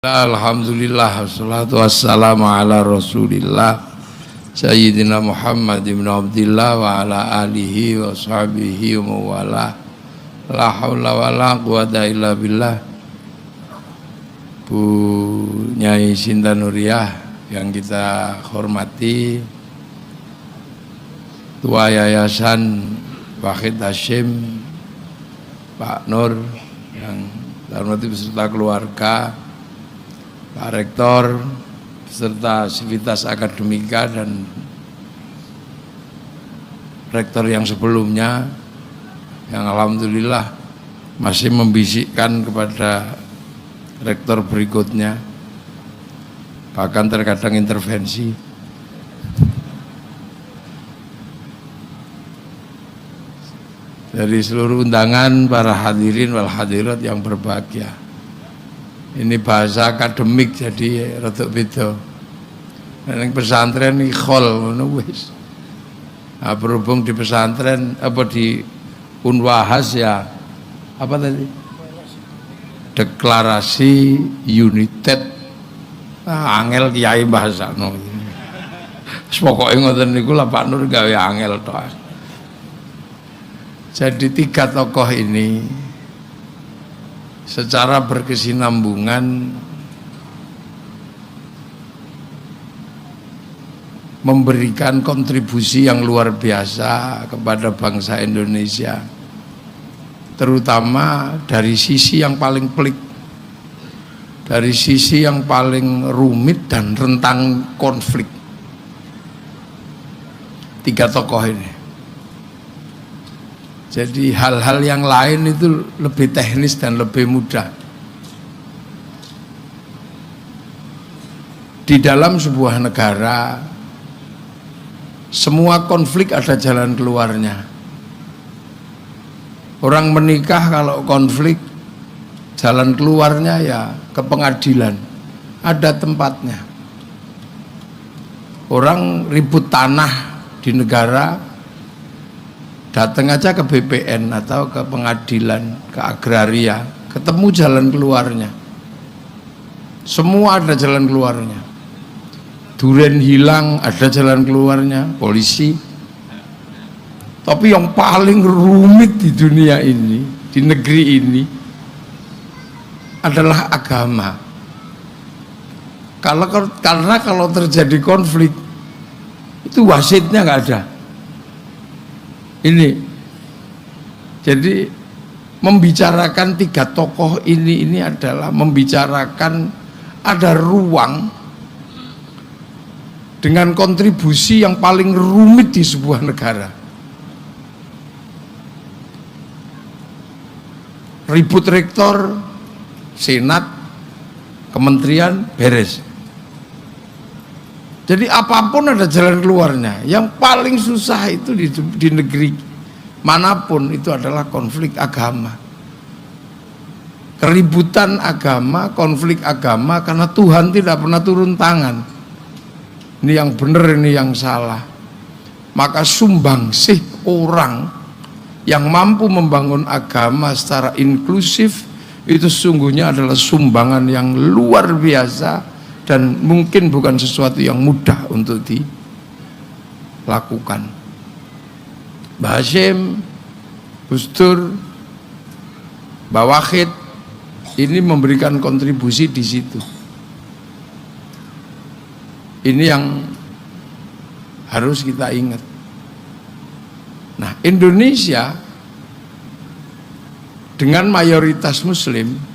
Alhamdulillah wassalatu wassalamu ala rasulillah Sayyidina Muhammad ibn Abdillah wa ala alihi wa sahbihi wa mawala la hawla wa la quwata illa billah. Bu Nyai Sinta Nuriyah yang kita hormati, Tua Yayasan Wahid Hashim Pak Nur yang hormati beserta keluarga, Pak Rektor beserta sivitas akademika dan rektor yang sebelumnya yang alhamdulillah masih membisikkan kepada rektor berikutnya, bahkan terkadang intervensi. Dari seluruh undangan, para hadirin wal hadirat yang berbahagia. Ini bahasa akademik jadi rada beda. Ning pesantren iki khol ngono wis. Nah, berhubung di pesantren apa di Unwahas ya apa tadi? Deklarasi United. Angel kiai bahasano. Wis pokoke ngoten niku lah Pak Nur gawe angel tok. Jadi tiga tokoh ini secara berkesinambungan memberikan kontribusi yang luar biasa kepada bangsa Indonesia, terutama dari sisi yang paling pelik, dari sisi yang paling rumit dan rentan konflik. Tiga tokoh ini. Jadi hal-hal yang lain itu lebih teknis dan lebih mudah. Di dalam sebuah negara, semua konflik ada jalan keluarnya. Orang menikah kalau konflik, jalan keluarnya ya ke pengadilan, ada tempatnya. Orang ribut tanah di negara, datang aja ke BPN atau ke pengadilan, ke agraria, ketemu jalan keluarnya. Semua ada jalan keluarnya. Duren hilang, ada jalan keluarnya, polisi. Tapi yang paling rumit di dunia ini, di negeri ini, adalah agama. Karena kalau terjadi konflik, itu wasitnya nggak ada. Ini jadi membicarakan tiga tokoh ini adalah membicarakan ada ruang dengan kontribusi yang paling rumit di sebuah negara. Ribut rektor, senat, kementerian, beres. Jadi apapun ada jalan keluarnya. Yang paling susah itu di negeri manapun itu adalah konflik agama. Keributan agama, konflik agama karena Tuhan tidak pernah turun tangan. Ini yang benar, ini yang salah. Maka sumbangsih orang yang mampu membangun agama secara inklusif itu sesungguhnya adalah sumbangan yang luar biasa. Dan mungkin bukan sesuatu yang mudah untuk dilakukan. Mbah Hashim, Gus Dur, Mbah Wahid ini memberikan kontribusi di situ. Ini yang harus kita ingat. Nah, Indonesia dengan mayoritas Muslim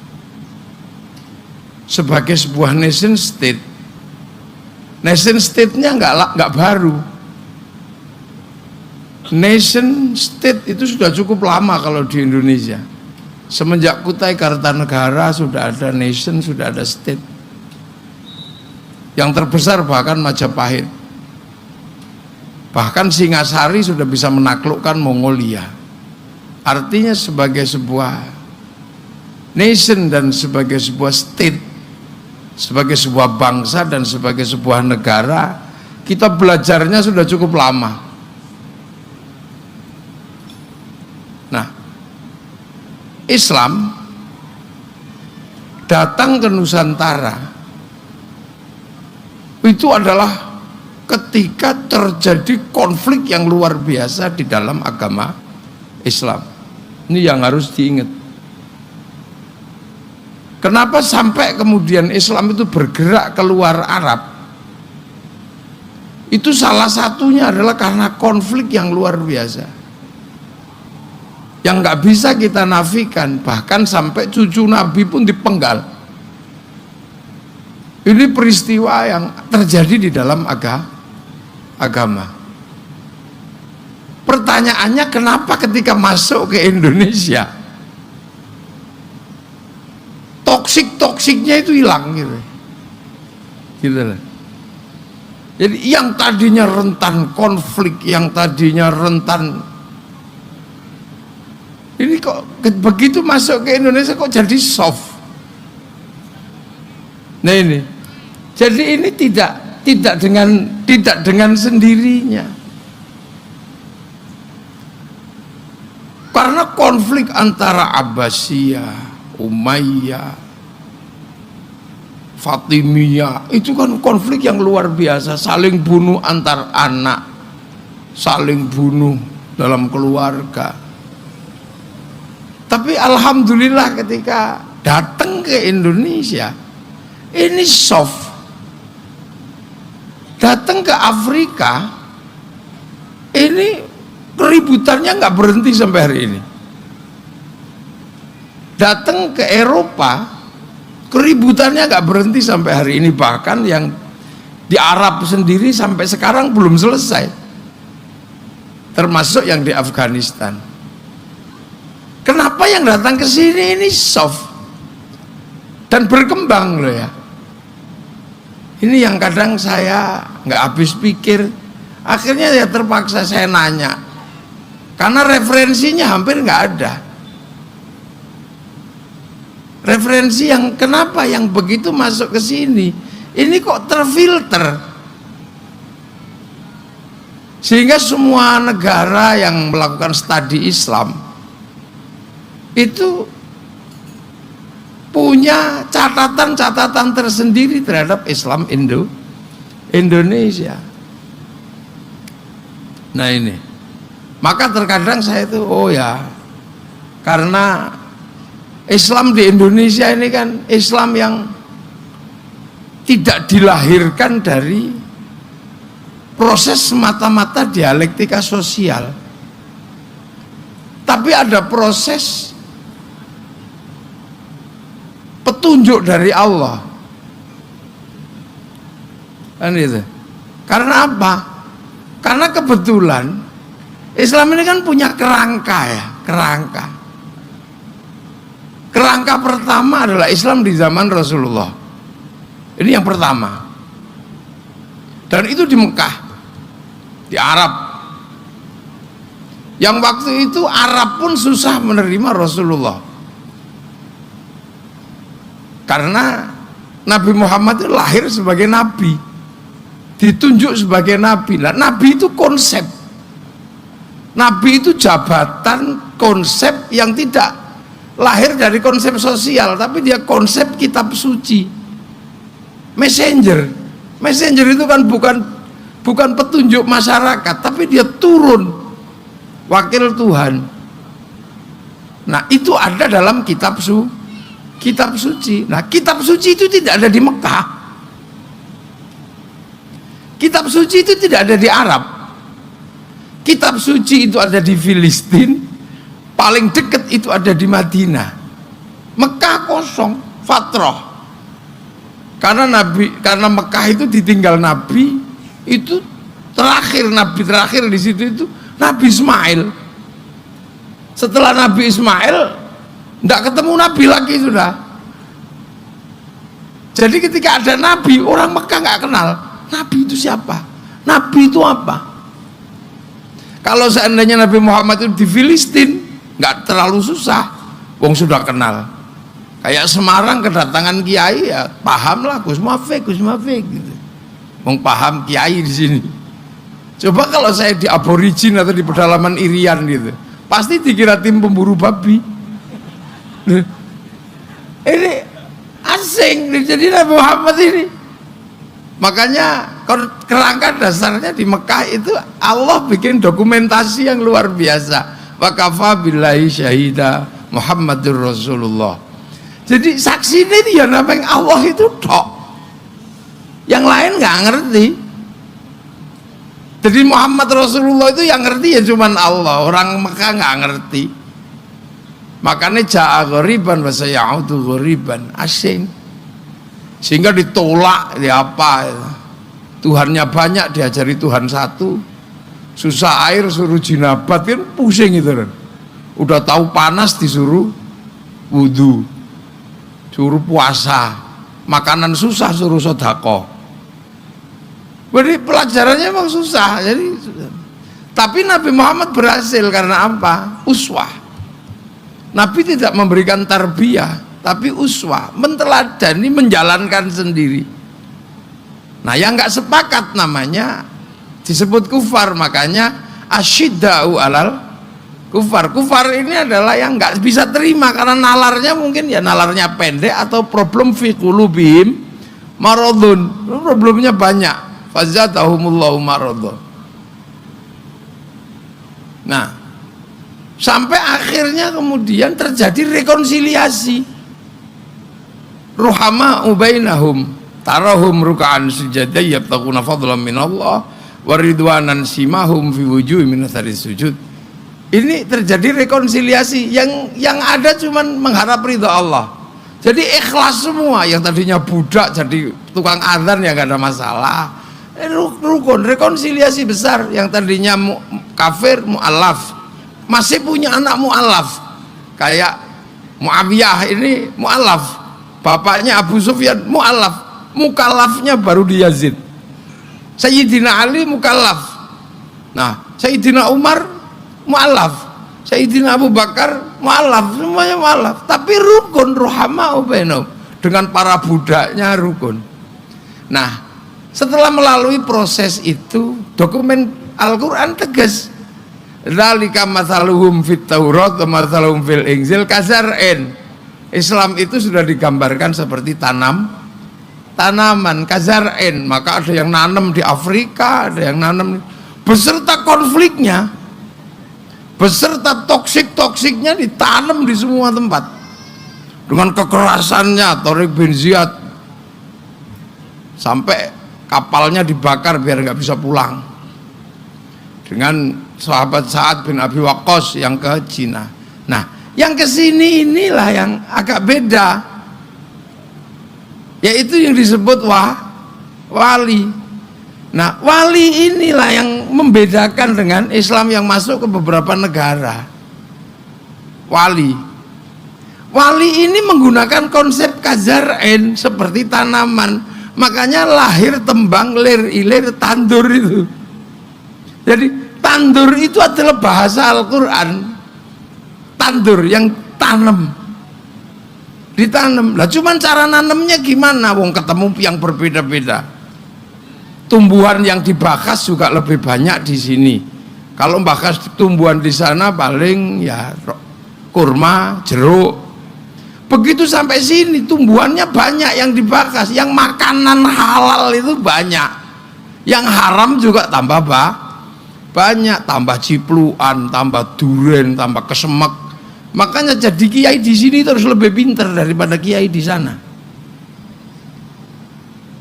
sebagai sebuah nation state-nya nggak baru. Nation state itu sudah cukup lama kalau di Indonesia. Semenjak Kutai Kartanegara sudah ada nation, sudah ada state. Yang terbesar bahkan Majapahit. Bahkan Singasari sudah bisa menaklukkan Mongolia. Artinya sebagai sebuah nation dan sebagai sebuah state, sebagai sebuah bangsa dan sebagai sebuah negara, kita belajarnya sudah cukup lama. Nah, Islam datang ke Nusantara itu adalah ketika terjadi konflik yang luar biasa di dalam agama Islam. Ini yang harus diingat. Kenapa sampai kemudian Islam itu bergerak keluar Arab? Itu salah satunya adalah karena konflik yang luar biasa, yang nggak bisa kita nafikan. Bahkan sampai cucu Nabi pun dipenggal. Ini peristiwa yang terjadi di dalam agama. Pertanyaannya, kenapa ketika masuk ke Indonesia toksik-toksiknya itu hilang gitu. Gitu lah. Jadi yang tadinya rentan konflik, yang tadinya rentan, ini kok begitu masuk ke Indonesia kok jadi soft. Nah ini, jadi ini tidak dengan sendirinya. Karena konflik antara Abbasiyah, Umayyah, Fatimiyah, itu kan konflik yang luar biasa, saling bunuh antar anak, saling bunuh dalam keluarga. Tapi alhamdulillah ketika datang ke Indonesia, ini soft. Datang ke Afrika, ini keributannya nggak berhenti sampai hari ini. Datang ke Eropa, keributannya nggak berhenti sampai hari ini. Bahkan yang di Arab sendiri sampai sekarang belum selesai, termasuk yang di Afghanistan. Kenapa yang datang ke sini ini soft dan berkembang loh ya. Ini yang kadang saya nggak habis pikir. Akhirnya ya terpaksa saya nanya, karena referensinya hampir nggak ada. Referensi yang kenapa yang begitu masuk ke sini, ini kok terfilter, sehingga semua negara yang melakukan studi Islam itu punya catatan-catatan tersendiri terhadap Islam Indonesia. Nah ini, maka terkadang saya itu, oh ya, karena Islam di Indonesia ini kan Islam yang tidak dilahirkan dari proses semata-mata dialektika sosial, tapi ada proses petunjuk dari Allah. Kan itu. Karena apa? Karena kebetulan Islam ini kan punya kerangka ya, kerangka. Kerangka pertama adalah Islam di zaman Rasulullah. Ini yang pertama. Dan itu di Mekah, di Arab. Yang waktu itu Arab pun susah menerima Rasulullah. Karena Nabi Muhammad itu lahir sebagai nabi, ditunjuk sebagai nabi. Nah, nabi itu konsep. Nabi itu jabatan, konsep yang tidak lahir dari konsep sosial, tapi dia konsep kitab suci. Messenger itu kan bukan petunjuk masyarakat, tapi dia turun wakil Tuhan. Nah, itu ada dalam kitab suci. Nah, kitab suci itu tidak ada di Mekah. Kitab suci itu tidak ada di Arab. Kitab suci itu ada di Filistin. Paling dekat itu ada di Madinah. Mekah kosong, fatrah. Karena Mekah itu ditinggal Nabi, itu Nabi terakhir di situ itu Nabi Ismail. Setelah Nabi Ismail, tidak ketemu Nabi lagi sudah. Jadi ketika ada Nabi, orang Mekah nggak kenal Nabi itu siapa, Nabi itu apa. Kalau seandainya Nabi Muhammad itu di Filistin, nggak terlalu susah, wong sudah kenal. Kayak Semarang kedatangan kiai ya paham lah, Gus Mafik gitu. Wong paham kiai di sini. Coba kalau saya di aborigin atau di pedalaman Irian gitu, pasti dikira tim pemburu babi. Ini asing. Jadi Nabi Muhammad ini, makanya kerangka dasarnya di Mekah itu Allah bikin dokumentasi yang luar biasa. Wa kafa billahi syahida Muhammadur Rasulullah. Jadi saksi ini ya namanya Allah itu tok, yang lain nggak ngerti. Jadi Muhammad Rasulullah itu yang ngerti ya cuman Allah, orang Mekah nggak ngerti. Makanya ja'a ghoriban wa sayaudu ghoriban, asing. Sehingga ditolak, apa? Tuhannya banyak, diajari Tuhan satu. Susah air suruh jinabat, kan pusing itu kan. Udah tahu panas disuruh wudu, suruh puasa, makanan susah suruh sedekah. Jadi pelajarannya memang susah. Tapi Nabi Muhammad berhasil karena apa? Uswah. Nabi tidak memberikan tarbiyah, tapi uswah, menteladani, menjalankan sendiri. Nah, yang nggak sepakat namanya disebut kufar. Makanya asyidda'u alal kufar. Kufar ini adalah yang nggak bisa terima karena nalarnya mungkin ya nalarnya pendek atau problem fi qulubihim maradun. Problemnya banyak. Fazadahumullahu maradun. Nah, sampai akhirnya kemudian terjadi rekonsiliasi. Ruhama ubainahum tarahum ruk'an sujada yabtaquna fadlan minallah waridwanan simahum fi wujuhi min athari sujud. Ini terjadi rekonsiliasi, yang ada cuman mengharap ridha Allah. Jadi ikhlas semua, yang tadinya budak jadi tukang adzan ya gak ada masalah. Rukun, rekonsiliasi besar. Yang tadinya kafir, mu'alaf, masih punya anak mu'alaf. Kayak Muawiyah ini mu'alaf, bapaknya Abu Sufyan mu'alaf, mukallafnya baru di Yazid. Sayyidina Ali mukallaf. Nah, Sayyidina Umar mu'alaf, Sayyidina Abu Bakar mu'alaf, semuanya mu'alaf. Tapi rukun, ruhama ubainahum, dengan para budaknya rukun. Nah, setelah melalui proses itu, dokumen Al-Quran tegas. Dzalika mathaluhum fit Taurat wa mathaluhum fil Injil kazar'in. Islam itu sudah digambarkan seperti tanaman kazar'in. Maka ada yang nanam di Afrika, ada yang nanam beserta konfliknya, beserta toksik-toksiknya ditanam di semua tempat. Dengan kekerasannya, Tariq bin Ziyad sampai kapalnya dibakar biar nggak bisa pulang. Dengan sahabat Sa'ad bin Abi Waqqas yang ke Cina. Nah, yang kesini inilah yang agak beda, yaitu yang disebut wali. Nah, wali inilah yang membedakan dengan Islam yang masuk ke beberapa negara. Wali ini menggunakan konsep kazar'in, seperti tanaman. Makanya lahir tembang lir ilir tandur itu. Jadi tandur itu adalah bahasa Al-Quran. Tandur yang tanam, ditanam. Lah cuman cara nanamnya gimana? Wong ketemu yang berbeda-beda. Tumbuhan yang dibahas juga lebih banyak di sini. Kalau bahas tumbuhan di sana paling ya kurma, jeruk. Begitu sampai sini tumbuhannya banyak yang dibahas, yang makanan halal itu banyak, yang haram juga tambah banyak, tambah cipluan, tambah duren, tambah kesemek. Makanya jadi kiai di sini terus lebih pintar daripada kiai di sana.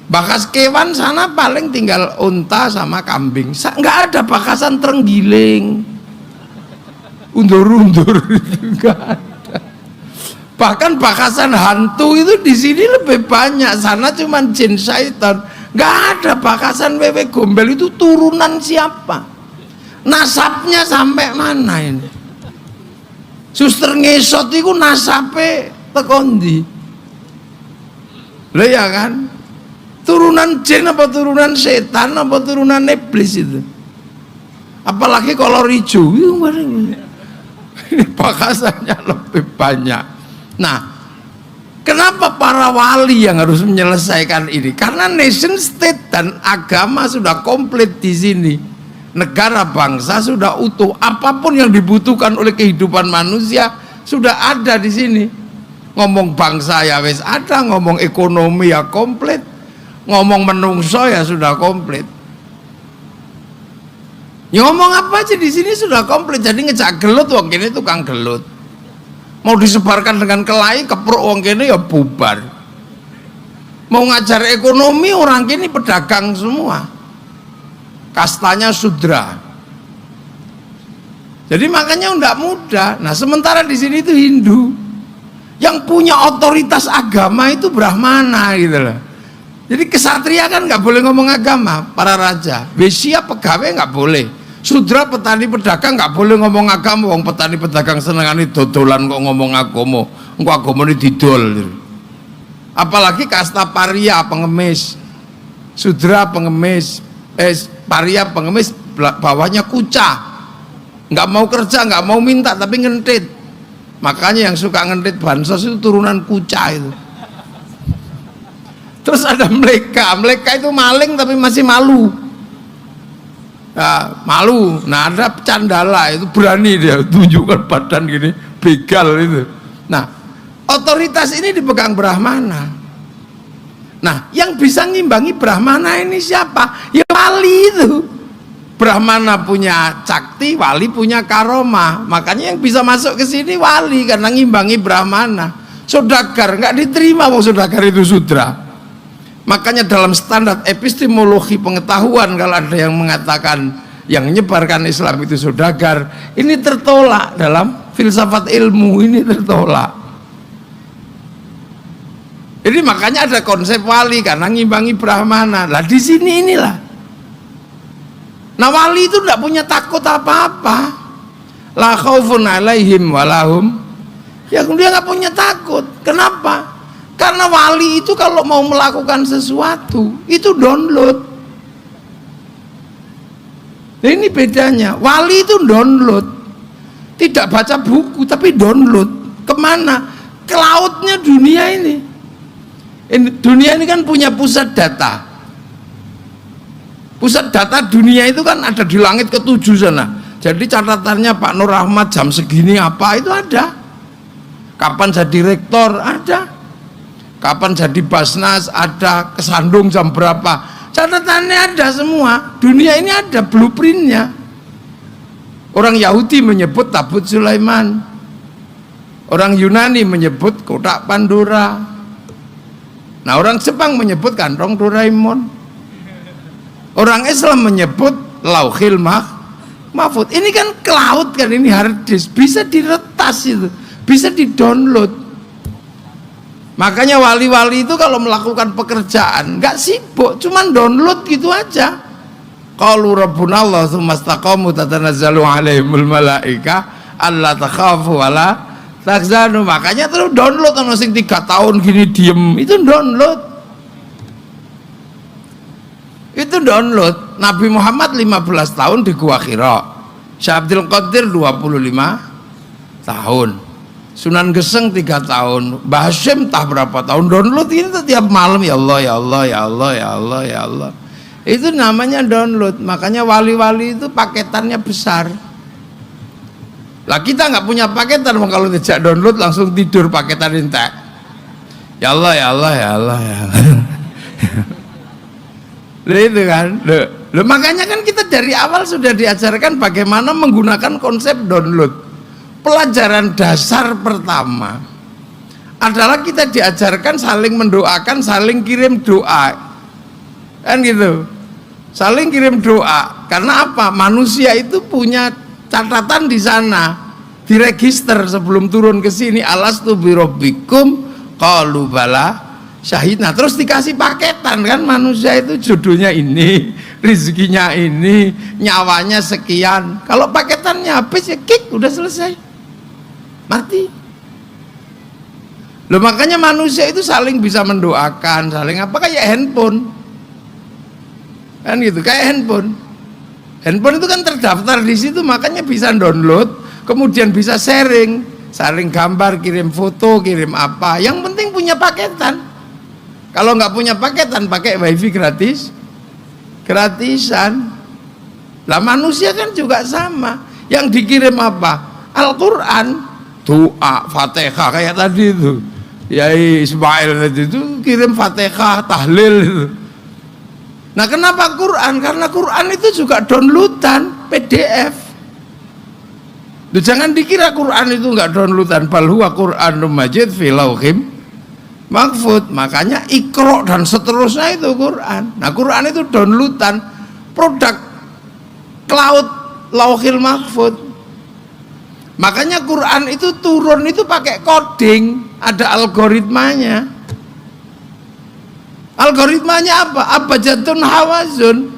Bahas kewan sana paling tinggal unta sama kambing, nggak ada bakasan terenggiling, undur-undur itu nggak ada. Bahkan bakasan hantu itu di sini lebih banyak, sana cuman jin syaitan. Nggak ada bakasan wewe gombel, itu turunan siapa? Nasabnya sampai mana ini? Suster ngesot itu nasabnya tekondi. Loh ya kan? Turunan jin apa turunan setan apa turunan iblis itu? Apalagi kolor hijau, ini bakasannya lebih banyak. Nah, kenapa para wali yang harus menyelesaikan ini? Karena nation state dan agama sudah komplit di sini. Negara bangsa sudah utuh. Apapun yang dibutuhkan oleh kehidupan manusia sudah ada di sini. ngomong bangsa ya wis ada, ngomong ekonomi ya komplit, ngomong menungso ya sudah komplit. Ya ngomong apa aja di sini sudah komplit. Jadi ngejak gelut wong kene tukang gelut. Mau disebarkan dengan kelahi kepruk wong kene ya bubar. Mau ngajar ekonomi orang kene pedagang semua. Kastanya sudra. Jadi makanya enggak mudah. Nah, sementara di sini itu Hindu. Yang punya otoritas agama itu Brahmana gitu loh. Jadi kesatria kan nggak boleh ngomong agama, para raja. Wesya pegawai nggak boleh. Sudra petani pedagang nggak boleh ngomong agama. Wong petani pedagang senengane dodolan kok ngomong agama. Engko agamane didol. Apalagi kasta paria pengemis, sudra pengemis, paria pengemis, bawahnya kuca. Nggak mau kerja, nggak mau minta tapi ngentit. Makanya yang suka ngentit bansos itu turunan kuca itu. Terus ada mereka itu maling tapi masih malu. Nah, malu. Nah, ada candala itu berani dia tunjukkan badan gini, begal itu. Nah, otoritas ini dipegang Brahmana. Nah, yang bisa ngimbangi Brahmana ini siapa? Ya wali itu. Brahmana punya cakti, wali punya karoma. Makanya yang bisa masuk ke sini wali karena ngimbangi Brahmana. Saudagar nggak diterima, mau saudagar itu sudra. Makanya dalam standar epistemologi pengetahuan kalau ada yang mengatakan yang menyebarkan Islam itu saudagar, ini tertolak dalam filsafat ilmu, ini tertolak. Jadi makanya ada konsep wali karena ngimbangi Brahmana. Lah di sini inilah. Nah, wali itu tidak punya takut apa-apa. La khaufun alaihim walahum. Ya dia nggak punya takut. Kenapa? Karena wali itu kalau mau melakukan sesuatu itu download. Nah, ini bedanya. Wali itu download, tidak baca buku tapi download. Kemana? Ke lautnya dunia ini. Dunia ini kan punya pusat data. Pusat data dunia itu kan ada di langit ketujuh sana. Jadi catatannya Pak Nur Rahmat jam segini apa itu ada. Kapan jadi rektor ada. Kapan jadi Basnas ada, kesandung jam berapa, catatannya ada semua. Dunia ini ada blueprintnya. Orang Yahudi menyebut tabut Sulaiman, orang Yunani menyebut kotak Pandora, nah orang Jepang menyebut kantong Doraemon, orang Islam menyebut Lauhil Mahfud. Ini kan cloud kan, ini hard disk, bisa diretas itu, bisa di-download. Makanya wali-wali itu kalau melakukan pekerjaan nggak sibuk, cuman download gitu aja. Qalu rabbuna Allah tsumma istaqamu tatanazzalu alaihimul malaika alla takhafu wala tahzanu. Makanya terus download ono sing 3 tahun gini diem, itu download. Itu download. Nabi Muhammad 15 tahun di Gua Hira. Syekh Abdul Qadir 25 tahun. Sunan Geseng 3 tahun, Mbah Hashim entah berapa tahun. Download ini tiap malam, ya Allah, ya Allah, ya Allah, ya Allah, ya Allah. Itu namanya download. Makanya wali-wali itu paketannya besar. Lah kita nggak punya paketan, kalau tidak download langsung tidur paketan entek. Ya Allah, ya Allah, ya Allah, ya Allah. Loh itu kan. Loh makanya kan kita dari awal sudah diajarkan bagaimana menggunakan konsep download. Pelajaran dasar pertama adalah kita diajarkan saling mendoakan, saling kirim doa, kan gitu, saling kirim doa. Karena apa? Manusia itu punya catatan di sana, diregister sebelum turun ke sini. Alastu birabbikum qalu bala syahidna. Terus dikasih paketan kan, manusia itu jodohnya ini, rezekinya ini, nyawanya sekian. Kalau paketannya habis ya kick, udah selesai, mati. Loh makanya manusia itu saling bisa mendoakan, saling apa, kayak handphone kan gitu, kayak handphone itu kan terdaftar di situ, makanya bisa download, kemudian bisa sharing, saling gambar, kirim foto, kirim apa, yang penting punya paketan. Kalau nggak punya paketan pakai wifi gratisan. Lah manusia kan juga sama, yang dikirim apa? Al-Quran, doa, Fatihah kayak tadi itu. Yai Ismail itu kirim Fatihah, tahlil itu. Nah kenapa Quran? Karena Quran itu juga downloadan PDF. Duh, jangan dikira Quran itu enggak downloadan, bal huwa Qur'anum Majid fi lauhim mahfud. Makanya Iqra dan seterusnya itu Quran. Nah Quran itu downloadan, produk cloud lauhil mahfud. Makanya Quran itu turun itu pakai coding, ada algoritmanya. Algoritmanya apa? Abjadun hawazun.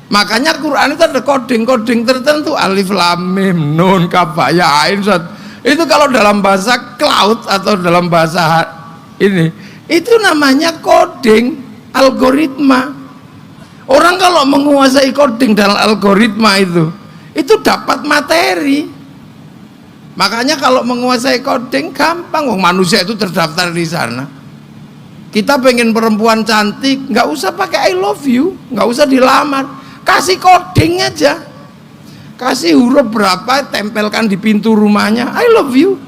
Makanya Quran itu ada coding-coding tertentu, alif lam mim nun kaf ya ain sad. Itu kalau dalam bahasa cloud atau dalam bahasa ini, itu namanya coding, algoritma. Orang kalau menguasai coding dalam algoritma itu dapat materi. Makanya kalau menguasai coding gampang, manusia itu terdaftar di sana. Kita pengen perempuan cantik, nggak usah pakai I love you, nggak usah dilamar, kasih coding aja, kasih huruf berapa, tempelkan di pintu rumahnya, I love you.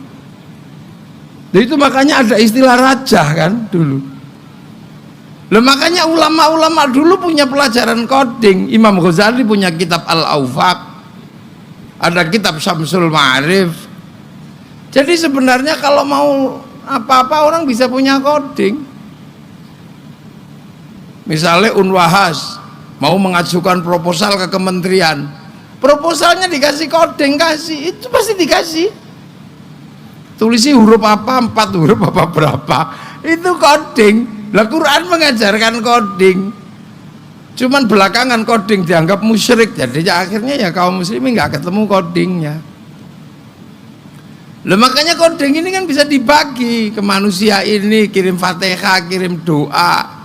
Nah, itu makanya ada istilah raja kan dulu. Lah makanya ulama-ulama dulu punya pelajaran coding. Imam Ghazali punya kitab Al-Awfaq, ada kitab Syamsul Ma'arif. Jadi sebenarnya kalau mau apa-apa orang bisa punya coding. Misalnya Unwahas mau mengajukan proposal ke kementerian, proposalnya dikasih coding, kasih, itu pasti dikasih. Tulisi huruf apa, 4 huruf apa berapa, itu coding. Lah Quran mengajarkan coding. Cuman belakangan coding dianggap musyrik, jadi akhirnya ya kaum muslimin nggak ketemu codingnya. Lah makanya coding ini kan bisa dibagi ke manusia ini, kirim Fatihah, kirim doa.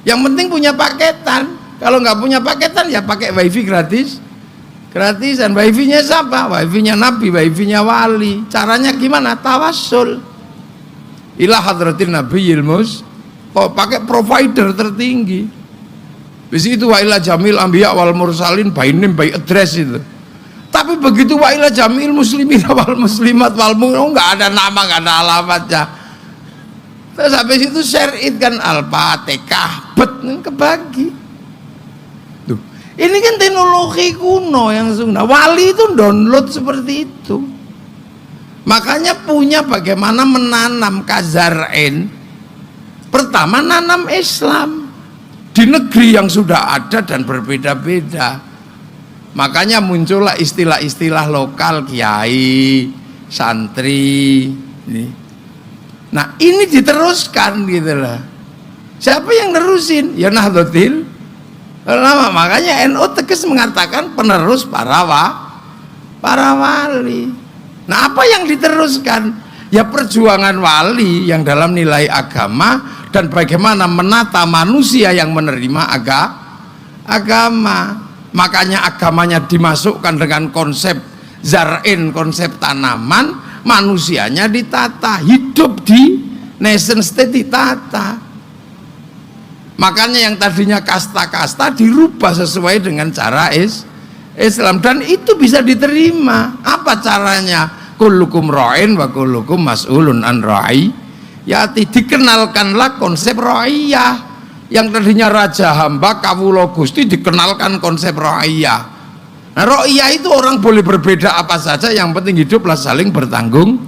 Yang penting punya paketan. Kalau nggak punya paketan ya pakai wifi gratis. Gratisan. Wifi-nya siapa? Wifi-nya Nabi, wifi-nya wali. Caranya gimana? Tawassul ila hadratin nabiyil mus. Oh, pakai provider tertinggi. Bis itu wa ila jamil anbiya wal mursalin by name by address itu. Tapi begitu wa ila jamil muslimin wal muslimat wal mu'min, nggak ada nama, nggak ada alamatnya. Terus habis itu share it kan Al-Fatihah kebagi. Tuh, ini kan teknologi kuno yang sunnah. Wali itu download seperti itu. Makanya punya bagaimana menanam kazar'in. Pertama nanam Islam di negeri yang sudah ada dan berbeda-beda. Makanya muncullah istilah-istilah lokal, kiai, santri. Nah ini diteruskan gitu lah. Siapa yang nerusin? Ya Nahdlatul Ulama. Makanya NU tegas mengatakan penerus para wali. Nah apa yang diteruskan? Ya perjuangan wali yang dalam nilai agama dan bagaimana menata manusia yang menerima agama. Makanya agamanya dimasukkan dengan konsep zar'in, konsep tanaman. Manusianya ditata, hidup di nation state ditata. Makanya yang tadinya kasta-kasta dirubah sesuai dengan cara Islam, dan itu bisa diterima. Apa caranya? Kullukum ra'in wa kullukum mas'ulun an ra'i. Ya dikenalkanlah konsep ra'iyah. Yang tadinya raja hamba kawula Gusti dikenalkan konsep ra'iyah. Nah, ra'iyah itu orang boleh berbeda apa saja, yang penting hiduplah saling bertanggung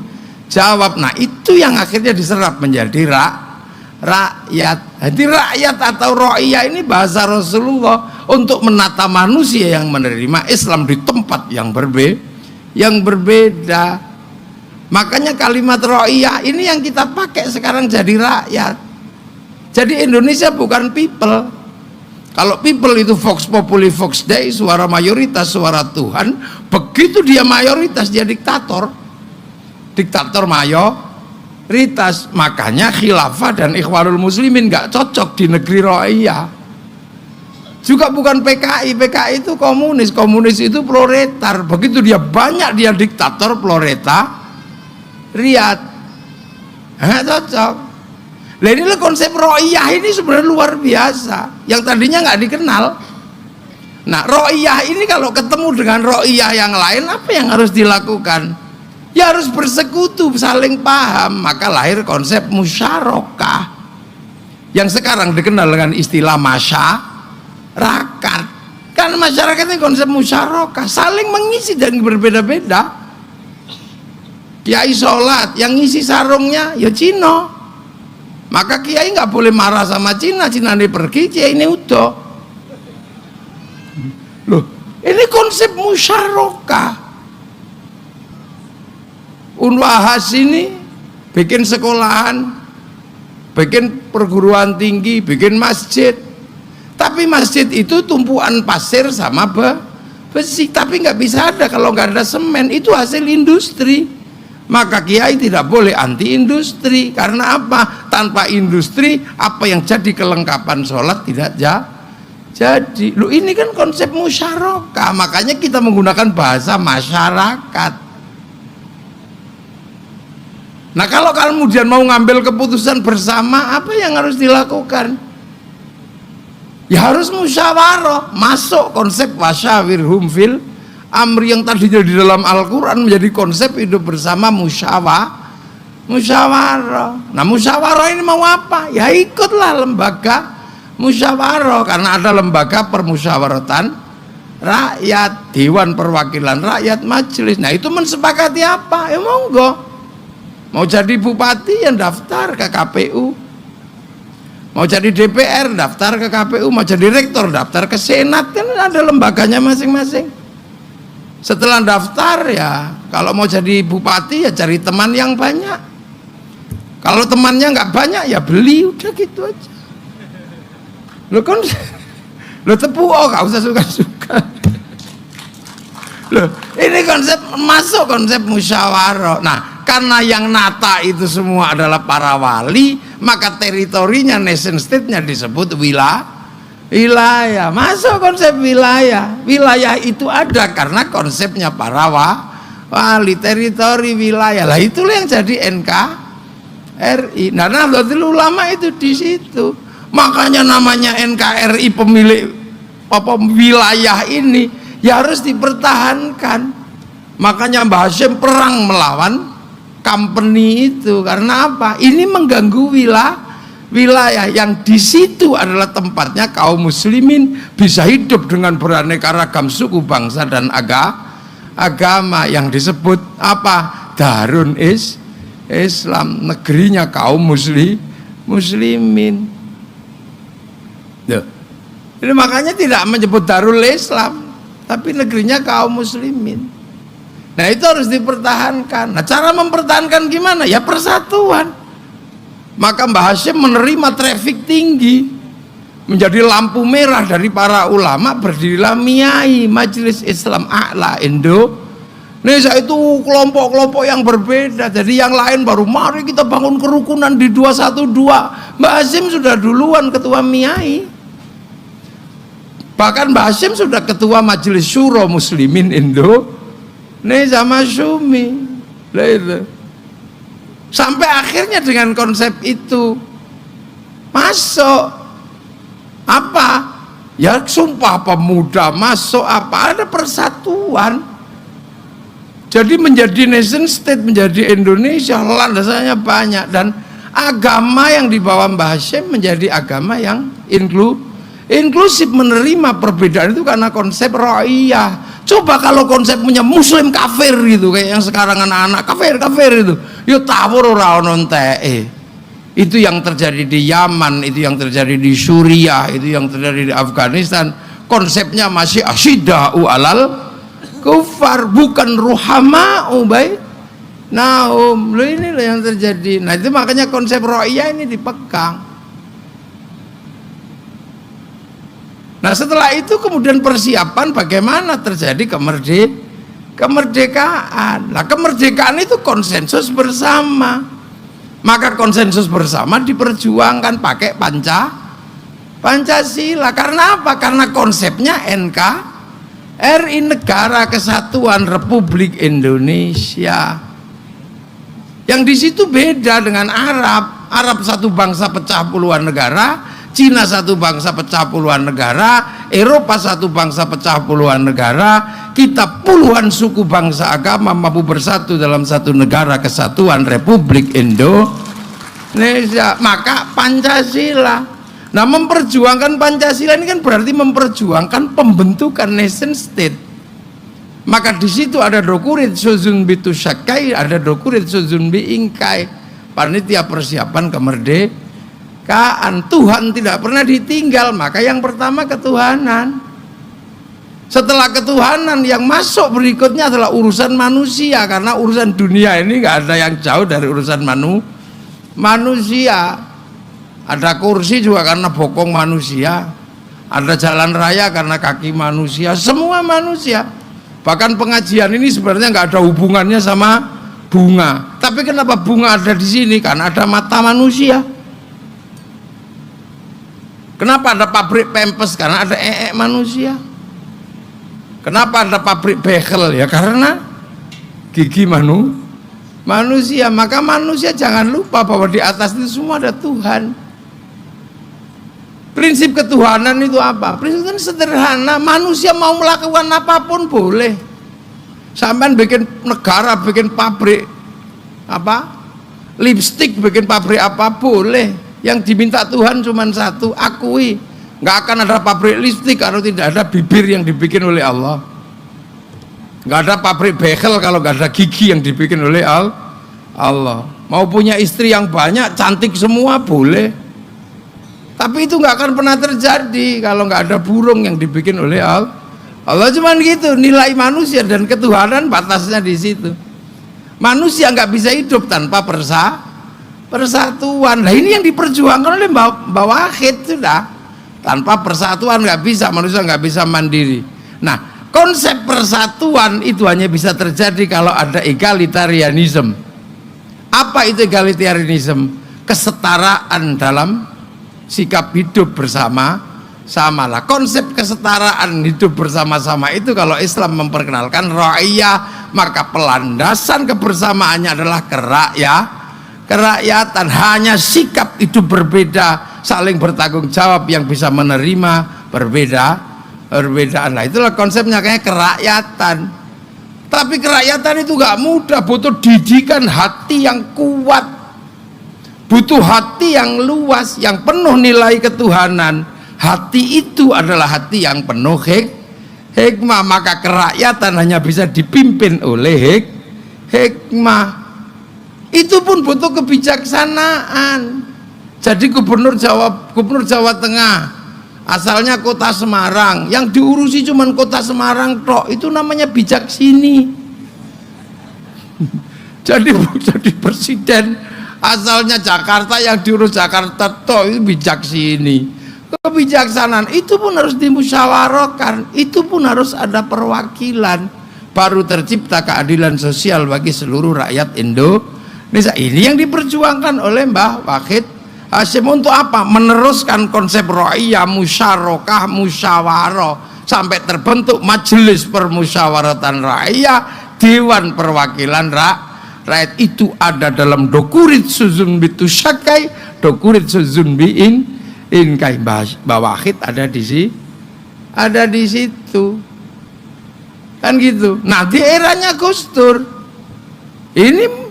jawab. Nah, itu yang akhirnya diserap menjadi rakyat. Jadi rakyat atau ra'iyah ini bahasa Rasulullah untuk menata manusia yang menerima Islam di tempat yang berbeda. Makanya kalimat ra'iyah ini yang kita pakai sekarang jadi rakyat. Jadi Indonesia bukan people. Kalau people itu vox populi vox dei, suara mayoritas suara Tuhan. Begitu dia mayoritas dia diktator mayoritas. Makanya khilafah dan ikhwanul muslimin nggak cocok di negeri ra'iyah. Juga bukan PKI. PKI itu komunis itu proletar. Begitu dia banyak dia diktator proletariat. Nggak cocok. Nah inilah konsep ro'iyah ini sebenarnya luar biasa, yang tadinya nggak dikenal. Nah ro'iyah ini kalau ketemu dengan ro'iyah yang lain, apa yang harus dilakukan? Ya harus bersekutu, saling paham. Maka lahir konsep musyarakah yang sekarang dikenal dengan istilah masyarakat. Kan masyarakat ini konsep musyarakah, saling mengisi dan berbeda-beda. Kiai sholat, yang ngisi sarungnya ya Cina, maka kiai nggak boleh marah sama Cina. Cina ini pergi, kiai ini udah. Loh, ini konsep musyarakah. Unwahas ini bikin sekolahan, bikin perguruan tinggi, bikin masjid. Tapi masjid itu tumpuan pasir sama besi, tapi nggak bisa ada kalau nggak ada semen. Itu hasil industri. Maka kiai tidak boleh anti industri. Karena apa? Tanpa industri, apa yang jadi kelengkapan sholat tidak jadi. Loh, ini kan konsep musyarakah. Makanya kita menggunakan bahasa masyarakat. Nah, kalau kemudian mau ngambil keputusan bersama, apa yang harus dilakukan? Ya harus musyawarah. Masuk konsep wasyawirhum fil amri yang tadinya di dalam Al-Quran menjadi konsep hidup bersama musyawarah. Nah, musyawarah ini mau apa? Ya ikutlah lembaga musyawarah, karena ada lembaga permusyawaratan rakyat, dewan perwakilan rakyat, majelis. Nah, itu mensepakati apa? Ya monggo. Mau jadi bupati yang daftar ke KPU, mau jadi DPR daftar ke KPU, mau jadi rektor daftar ke Senat, kan ada lembaganya masing-masing. Setelah daftar ya, kalau mau jadi bupati ya cari teman yang banyak. Kalau temannya nggak banyak ya beli, udah gitu aja. Lo kan, lo tepu, oh nggak usah suka-suka. Loh, ini konsep masuk konsep musyawarah. Nah, karena yang nata itu semua adalah para wali, maka teritorinya, nation state-nya disebut wilayah. Masuk konsep wilayah. Wilayah itu ada karena konsepnya para wali, teritori, wilayah. Lah itulah yang jadi NKRI. Nah, Nahdlatul Ulama itu di situ. Makanya namanya NKRI, pemilik wilayah ini ya harus dipertahankan. Makanya Mbah Hashim perang melawan company itu. Karena apa? Ini mengganggu wilayah yang di situ adalah tempatnya kaum muslimin bisa hidup dengan beraneka ragam suku, bangsa dan agama yang disebut apa? Darun Islam, negerinya kaum muslimin. Loh. Ini makanya tidak menyebut Darul Islam, tapi negerinya kaum muslimin. Nah, itu harus dipertahankan. Nah, cara mempertahankan gimana? Ya persatuan. Maka Mbah Hashim menerima traffic tinggi, menjadi lampu merah dari para ulama. Berdirilah MIAI, Majelis Islam A'la Indonesia. Itu kelompok-kelompok yang berbeda. Jadi yang lain baru mari kita bangun kerukunan di 212. Mbah Hashim sudah duluan ketua MIAI. Bahkan Mbah Hashim sudah ketua Majelis Syuro Muslimin Indonesia, Masyumi. Sampai akhirnya dengan konsep itu masuk apa? Ya Sumpah Pemuda, masuk apa? Ada persatuan. Jadi menjadi nation state, menjadi Indonesia, landasannya banyak. Dan agama yang dibawa Mbah Hashim menjadi agama yang inklusif, menerima perbedaan itu karena konsep ra'iyah. Coba kalau konsepnya muslim kafir gitu, kayak yang sekarang anak-anak kafir itu, yo tawur ora ono enteke. Itu yang terjadi di Yaman, itu yang terjadi di Suriah, itu yang terjadi di Afghanistan. Konsepnya masih asyidau alal kufar, bukan ruhamau bainahum. Loh, inilah yang terjadi. Nah, itu makanya konsep ra'iyah ini dipegang. Nah, setelah itu kemudian persiapan bagaimana terjadi kemerdekaan. Nah, kemerdekaan itu konsensus bersama. Maka konsensus bersama diperjuangkan pakai Pancasila. Karena apa? Karena konsepnya NKRI, Negara Kesatuan Republik Indonesia. Yang di situ beda dengan Arab. Arab satu bangsa pecah puluhan negara. Cina satu bangsa pecah puluhan negara, Eropa satu bangsa pecah puluhan negara, kita puluhan suku bangsa agama mampu bersatu dalam satu negara kesatuan Republik Indonesia. Maka Pancasila. Nah, memperjuangkan Pancasila ini kan berarti memperjuangkan pembentukan nation state. Maka di situ ada dokurit suzun bitu syakai, ada dokurit suzun bi ingkai, panitia persiapan kemerdekaan. Tuhan tidak pernah ditinggal. Maka yang pertama ketuhanan. Setelah ketuhanan, yang masuk berikutnya adalah urusan manusia, karena urusan dunia ini nggak ada yang jauh dari urusan manusia. Ada kursi juga karena bokong manusia, ada jalan raya karena kaki manusia, semua manusia. Bahkan pengajian ini sebenarnya nggak ada hubungannya sama bunga, tapi kenapa bunga ada di sini? Karena ada mata manusia. Kenapa ada pabrik pempes? Karena ada manusia. Kenapa ada pabrik bekel? Ya karena gigi manusia. Maka manusia jangan lupa bahwa di atas itu semua ada Tuhan. Prinsip ketuhanan itu apa? Prinsip itu sederhana. Manusia mau melakukan apapun boleh. Sampai bikin negara, bikin pabrik lipstik, bikin pabrik apa boleh. Yang diminta Tuhan cuma satu, akui. Nggak akan ada pabrik lipstik kalau tidak ada bibir yang dibikin oleh Allah. Nggak ada pabrik bekel kalau nggak ada gigi yang dibikin oleh Allah. Mau punya istri yang banyak, cantik semua boleh. Tapi itu nggak akan pernah terjadi kalau nggak ada burung yang dibikin oleh Allah. Cuman gitu, nilai manusia dan ketuhanan batasnya di situ. Manusia nggak bisa hidup tanpa persatuan. Nah ini yang diperjuangkan oleh Mbak Wahid sudah. Tanpa persatuan nggak bisa, manusia nggak bisa mandiri. Nah, konsep persatuan itu hanya bisa terjadi kalau ada egalitarianism. Apa itu egalitarianism? Kesetaraan dalam sikap hidup bersama-sama lah. Konsep kesetaraan hidup bersama-sama itu kalau Islam memperkenalkan ra'iyah, maka pelandasan kebersamaannya adalah kerakyatan. Hanya sikap hidup berbeda, saling bertanggung jawab yang bisa menerima perbedaan. Nah itulah konsepnya kayak kerakyatan. Tapi kerakyatan itu gak mudah, butuh didikan hati yang kuat, butuh hati yang luas, yang penuh nilai ketuhanan. Hati itu adalah hati yang penuh hikmah. Maka kerakyatan hanya bisa dipimpin oleh hikmah. Itu pun butuh kebijaksanaan. Jadi gubernur Jawa Tengah asalnya kota Semarang, yang diurusi cuman kota Semarang tok, itu namanya bijaksini. Jadi presiden asalnya Jakarta, yang diurus Jakarta tok, itu bijaksini. Kebijaksanaan itu pun harus dimusyawarahkan, itu pun harus ada perwakilan, baru tercipta keadilan sosial bagi seluruh rakyat Indonesia. Ini yang diperjuangkan oleh Mbah Wahid Hasyim. Untuk apa? Meneruskan konsep ra'iyah, musyarakah, musyawarah sampai terbentuk majelis permusyawaratan rakyat, dewan perwakilan rakyat. Itu ada dalam dokurit suzun bitu syakai, dokurit suzun bi ingkai. Mbah Wahid ada di situ. Kan gitu. Nah, di eranya Gus Dur ini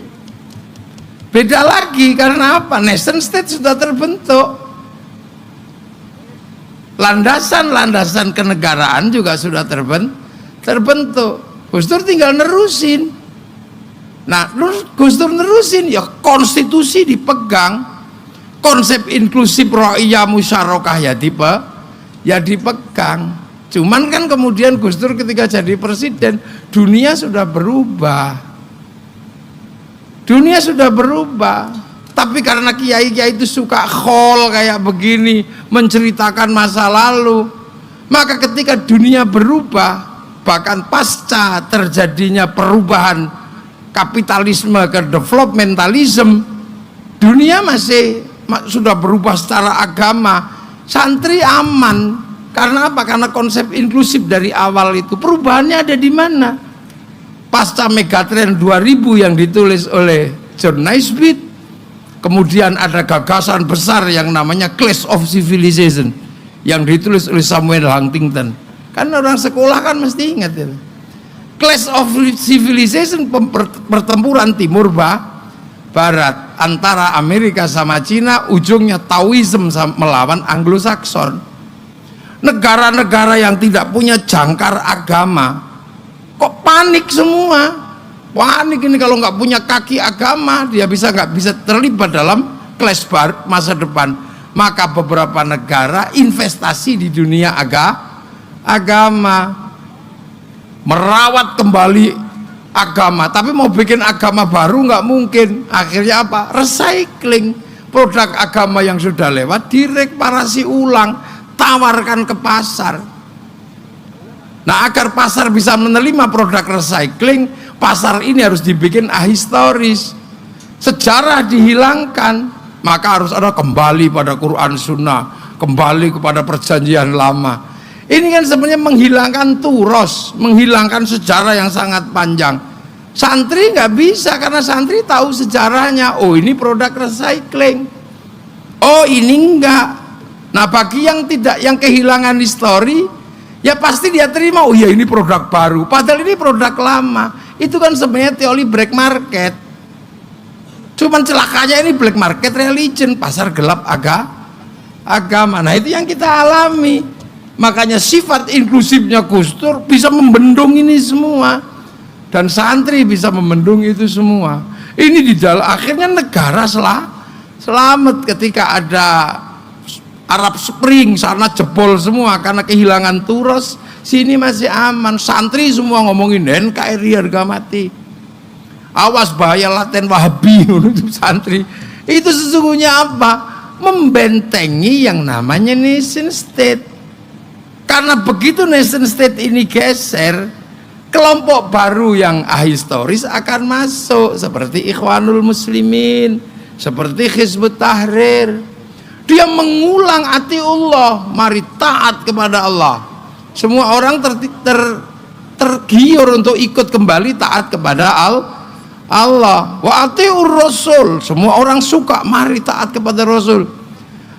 beda lagi. Karena apa? Nation state sudah terbentuk, landasan kenegaraan juga sudah terbentuk. Gus Dur tinggal nerusin. Nah, Gus Dur nerusin, ya konstitusi dipegang, konsep inklusif ra'iyah musyarakah ya dipegang. Cuman kan kemudian Gus Dur ketika jadi presiden, dunia sudah berubah. Tapi karena kiai-kiai itu suka khol kayak begini, menceritakan masa lalu, maka ketika dunia berubah, bahkan pasca terjadinya perubahan kapitalisme ke developmentalism, dunia sudah berubah secara agama. Santri aman. Karena apa? Karena konsep inklusif dari awal itu. Perubahannya ada di mana? Pasca Megatrend 2000 yang ditulis oleh John Naisbitt, Kemudian ada gagasan besar yang namanya Clash of Civilization yang ditulis oleh Samuel Huntington. Kan orang sekolah kan mesti ingat itu. Clash of Civilization, pertempuran timur barat antara Amerika sama Cina, ujungnya Taoism melawan Anglo-Saxon. Negara-negara yang tidak punya jangkar agama kok panik semua. Panik ini kalau nggak punya kaki agama, dia nggak bisa terlibat dalam clash masa depan. Maka beberapa negara investasi di dunia agama, merawat kembali agama, tapi mau bikin agama baru nggak mungkin. Akhirnya apa? Recycling produk agama yang sudah lewat, direkparasi ulang, tawarkan ke pasar. Nah, agar pasar bisa menerima produk recycling, pasar ini harus dibikin ahistoris, sejarah dihilangkan, maka harus ada kembali pada Quran Sunnah, kembali kepada perjanjian lama. Ini kan sebenarnya menghilangkan turos, menghilangkan sejarah yang sangat panjang. Santri nggak bisa, karena santri tahu sejarahnya. Oh, ini produk recycling, oh ini enggak. Nah, bagi yang tidak, yang kehilangan histori, ya pasti dia terima, oh ya ini produk baru, padahal ini produk lama. Itu kan sebenarnya teori black market. Cuman celakanya ini black market religion, pasar gelap agama. Nah, itu yang kita alami. Makanya sifat inklusifnya Gus Dur bisa membendung ini semua, dan santri bisa membendung itu semua. Ini di dalam akhirnya negara selamat ketika ada Arab Spring, sana jebol semua karena kehilangan turos. Sini masih aman, santri semua ngomongin NKRI harga mati, awas bahaya laten Wahabi. Untuk santri itu sesungguhnya apa? Membentengi yang namanya nation state. Karena begitu nation state ini geser, kelompok baru yang ahistoris akan masuk, seperti Ikhwanul Muslimin, seperti Hizbut Tahrir. Dia mengulang atiullah, mari taat kepada Allah. Semua orang tergiur untuk ikut kembali taat kepada Allah. Wa atiur Rasul, semua orang suka mari taat kepada Rasul.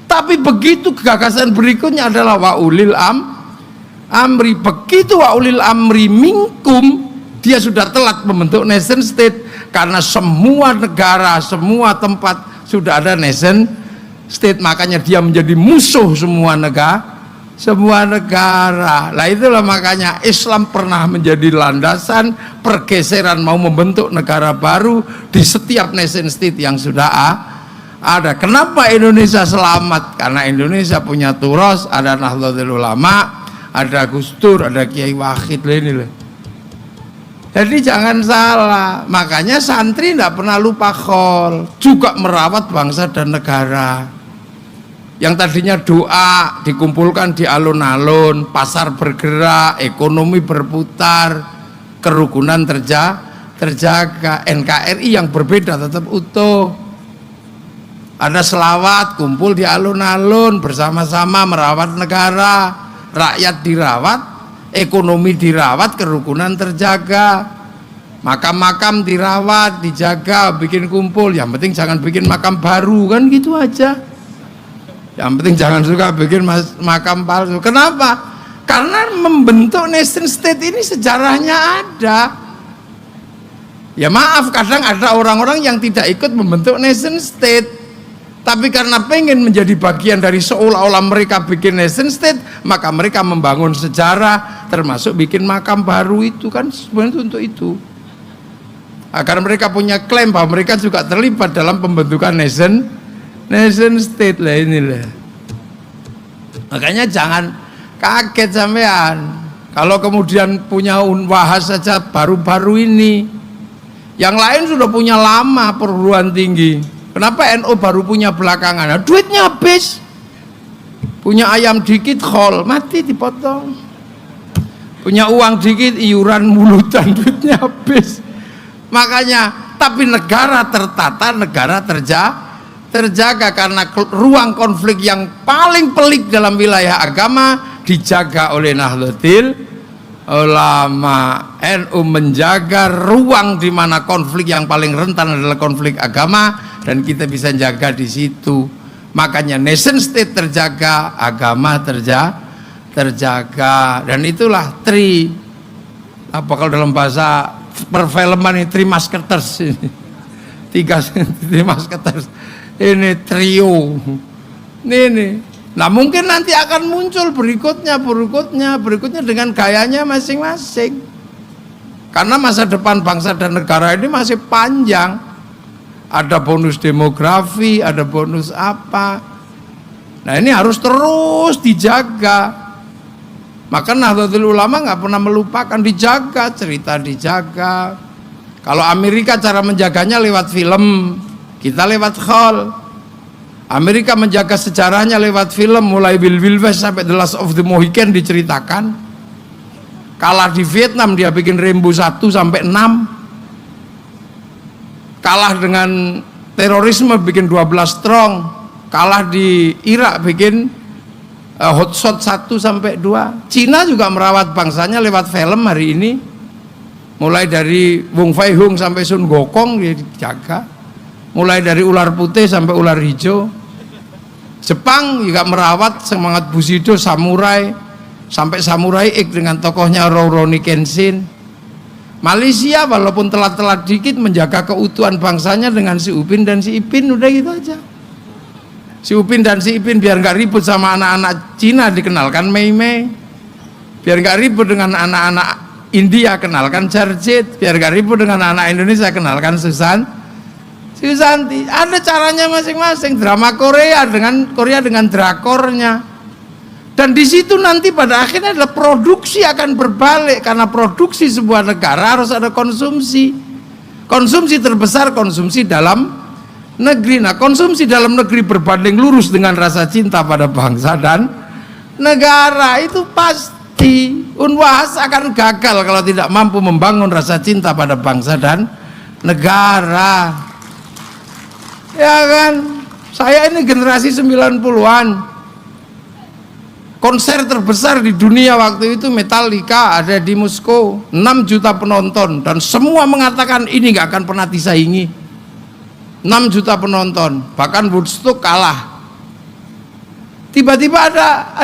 Tapi begitu gagasan berikutnya adalah wa ulil amri. Begitu wa ulil amri minkum, dia sudah telat membentuk nation state, karena semua negara, semua tempat sudah ada nation state. Makanya dia menjadi musuh semua negara. Lah itulah makanya Islam pernah menjadi landasan pergeseran mau membentuk negara baru di setiap nation state yang sudah ada. Kenapa Indonesia selamat? Karena Indonesia punya turos, ada Nahdlatul Ulama, ada Gus Dur, ada Kiai Wahid ini loh. Jadi jangan salah, makanya santri tidak pernah lupa khol, juga merawat bangsa dan negara. Yang tadinya doa dikumpulkan di alun-alun, pasar bergerak, ekonomi berputar, kerukunan terjaga, NKRI yang berbeda tetap utuh. Ada selawat, kumpul di alun-alun bersama-sama merawat negara, rakyat dirawat, ekonomi dirawat, kerukunan terjaga, makam-makam dirawat, dijaga, bikin kumpul. Yang penting jangan bikin makam baru, kan gitu aja. Yang penting jangan suka bikin makam palsu. Kenapa? Karena membentuk nation state ini sejarahnya ada. Ya maaf, kadang ada orang-orang yang tidak ikut membentuk nation state, tapi karena pengen menjadi bagian dari seolah-olah mereka bikin nation state, maka mereka membangun sejarah, termasuk bikin makam baru. Itu kan sebenarnya untuk itu, agar mereka punya klaim bahwa mereka juga terlibat dalam pembentukan nation state lah inilah. Makanya jangan kaget sampean kalau kemudian punya unwahas saja baru-baru ini. Yang lain sudah punya lama perguruan tinggi. Kenapa NU baru punya belakangan? Nah, duitnya habis. Punya ayam dikit khol, mati dipotong. Punya uang dikit iuran mulutan, duitnya habis. Makanya, tapi negara tertata, negara terjaga karena ruang konflik yang paling pelik dalam wilayah agama dijaga oleh Nahdlatul Ulama. NU menjaga ruang di mana konflik yang paling rentan adalah konflik agama, dan kita bisa jaga di situ. Makanya nation state terjaga, agama terjaga, dan itulah kalau dalam bahasa perfilman ini Three Musketeers ini. Three Musketeers ini trio ini. Nah mungkin nanti akan muncul berikutnya dengan gayanya masing-masing, karena masa depan bangsa dan negara ini masih panjang. Ada bonus demografi, ada bonus apa. Nah ini harus terus dijaga. Maka Nahdlatul Ulama nggak pernah melupakan, dijaga, cerita dijaga. Kalau Amerika cara menjaganya lewat film, kita lewat hall. Amerika menjaga sejarahnya lewat film, mulai Wild Wild West sampai The Last of the Mohican diceritakan. Kalah di Vietnam dia bikin Rambo 1 sampai 6. Kalah dengan terorisme bikin 12 Strong. Kalah di Irak bikin Hot Shot 1 sampai 2. Cina juga merawat bangsanya lewat film hari ini. Mulai dari Wong Fai Hung sampai Sun Gokong dia dijaga. Mulai dari ular putih sampai ular hijau. Jepang juga merawat semangat Bushido, samurai, sampai Samurai X dengan tokohnya Rurouni Kenshin. Malaysia walaupun telat-telat dikit menjaga keutuhan bangsanya dengan si Upin dan si Ipin, udah gitu aja. Si Upin dan si Ipin biar nggak ribut sama anak-anak Cina dikenalkan Mei Mei. Biar nggak ribut dengan anak-anak India kenalkan Jarjit. Biar nggak ribut dengan anak Indonesia kenalkan Susanti. Ada caranya masing-masing. Drama Korea dengan drakornya. Dan di situ nanti pada akhirnya adalah produksi akan berbalik, karena produksi sebuah negara harus ada konsumsi. Konsumsi terbesar konsumsi dalam negeri. Nah, konsumsi dalam negeri berbanding lurus dengan rasa cinta pada bangsa dan negara, itu pasti Unwahas akan gagal kalau tidak mampu membangun rasa cinta pada bangsa dan negara. Ya kan? Saya ini generasi 90-an. Konser terbesar di dunia waktu itu Metallica ada di Moskow, 6 juta penonton, dan semua mengatakan ini nggak akan pernah disaingi. 6 juta penonton, bahkan Woodstock kalah. Tiba-tiba ada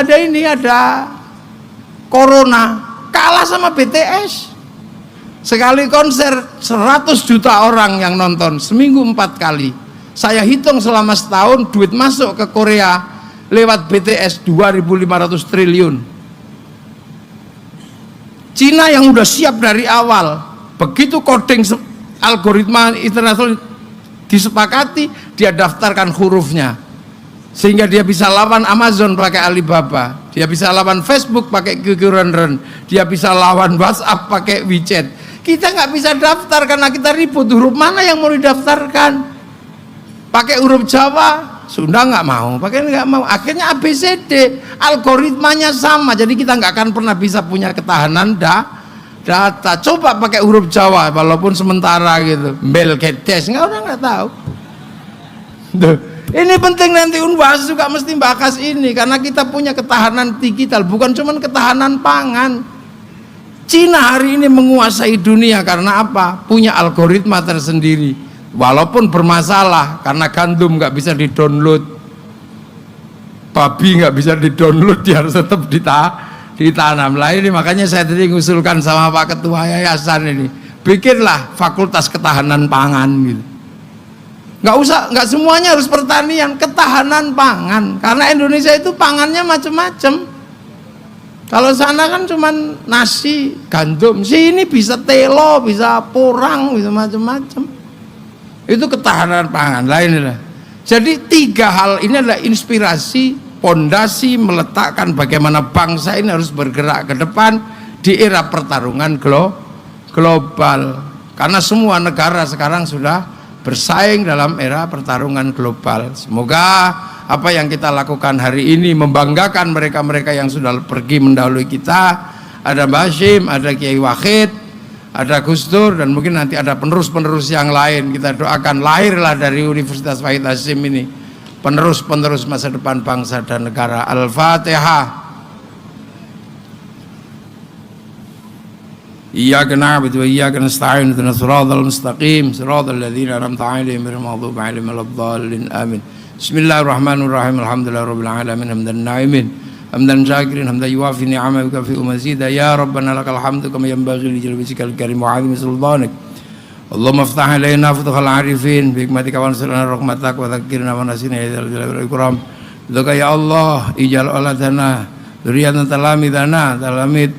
Corona, kalah sama BTS. Sekali konser 100 juta orang yang nonton, seminggu 4 kali. Saya hitung selama setahun duit masuk ke Korea lewat BTS 2.500 triliun. Cina yang udah siap dari awal, begitu coding algoritma internasional disepakati, dia daftarkan hurufnya, sehingga dia bisa lawan Amazon pakai Alibaba, dia bisa lawan Facebook pakai QQ Ren, dia bisa lawan WhatsApp pakai WeChat. Kita nggak bisa daftar karena kita ribut huruf mana yang mau didaftarkan. Pakai huruf Jawa, Sunda nggak mau, akhirnya ABCD, algoritmanya sama, jadi kita nggak akan pernah bisa punya ketahanan data. Coba pakai huruf Jawa, walaupun sementara gitu, Belgedes, orang nggak tahu. Duh, ini penting, nanti Unwahas juga mesti bahas ini, karena kita punya ketahanan digital, bukan cuma ketahanan pangan. Cina hari ini menguasai dunia karena apa? Punya algoritma tersendiri. Walaupun bermasalah karena gandum nggak bisa didownload, babi nggak bisa didownload, dia harus tetap ditanam. Lah ini makanya saya tadi ngusulkan sama Pak Ketua Yayasan ini, bikinlah fakultas ketahanan pangan gitu. Nggak semuanya harus pertanian, ketahanan pangan, karena Indonesia itu pangannya macam-macam. Kalau sana kan cuman nasi, gandum, sini bisa telo, bisa porang, bisa macam-macam. Itu ketahanan pangan lainnya. Jadi 3 hal ini adalah inspirasi, pondasi meletakkan bagaimana bangsa ini harus bergerak ke depan di era pertarungan global. Karena semua negara sekarang sudah bersaing dalam era pertarungan global. Semoga apa yang kita lakukan hari ini membanggakan mereka-mereka yang sudah pergi mendahului kita. Ada Mbah Hashim, ada Kiai Wahid, ada Gus Dur, dan mungkin nanti ada penerus-penerus yang lain. Kita doakan lahirlah dari Universitas Wahid Hasyim ini penerus-penerus masa depan bangsa dan negara. Al-Fatihah. إياك نعبد وإياك نستعين اهدنا الصراط المستقيم صراط الذين أنعمت عليهم غير المغضوب عليهم ولا الضالين آمين. بسم الله الرحمن الرحيم الحمد لله رب العالمين حمدا ناعمين حمدا شاكرين حمدا يوافي نعمه ويكافئ مزيدا يا ربنا لك الحمد كما ينبغي لجلال وجهك الكريم وعظيم سلطانك. اللهم افتح علينا فتح العارفين بحكمتك وانصرنا رحمتك وذكرنا ونسينا يا ذا الجلال والإكرام. Doa ya Allah ijal auladana dzurriatan talamidana talamid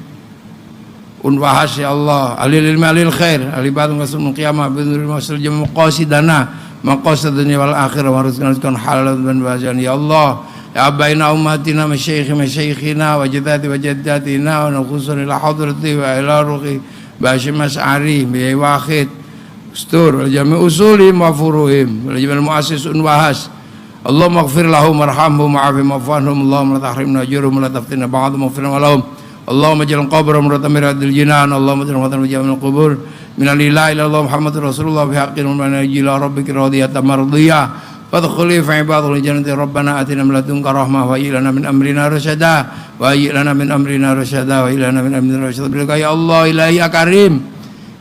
unwahas ya Allah alil ilmi alil khair alibatun qasul qiyamah binuril masul jam qasidana maqasid dunya wal akhirah warzuqna halalan dan bahasan ya Allah ya baina ummatina masyayikhina wa jaddati wa jaddatina wa nukhusuna ila hadrati wa ila ruhi bashim mas'ari bi wahid ustur jami usuli wa furuhim wal jamal muassis unwahas. Allahumma ighfir lahum warhamhum wa'afihim wa'fu anhum. Allahumma la tahrimna ajrahum wa la taftinna ba'dahum waghfir lahum. Allahumma ij'al qabrahum muratamiratil jinan. Allahumma ij'al qabrahum min al-qubur min al-ilahi ila Allah Muhammadur Rasulullah bi haqqin wa ila rabbika radiyatan mardiyah. Fadkhuli fi ibadil jannati rabbana atina min ladunka rahmah wa ilana min amrina rasyada wa ilana min amrina rasyada wa ilana min amrina rasyada. Ya Allah ilahi ya karim.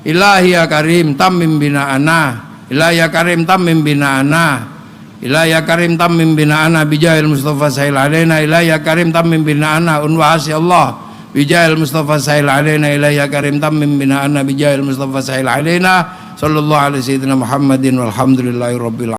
Ilahi ya karim tammim bina'ana. Ilahi ya karim tammim bina'ana. Ilahi ya karim tammim bina'ana bijahil Mustafa sahil alaina. Ilahi ya karim tammim bina'ana unwahas ya Allah bijahil Mustafa sahil alaina. Ilahi ya karim tammim bina'ana bijahil Mustafa sahil alaina. Sallallahu alaihi sayyidina Muhammadin walhamdulillahi rabbil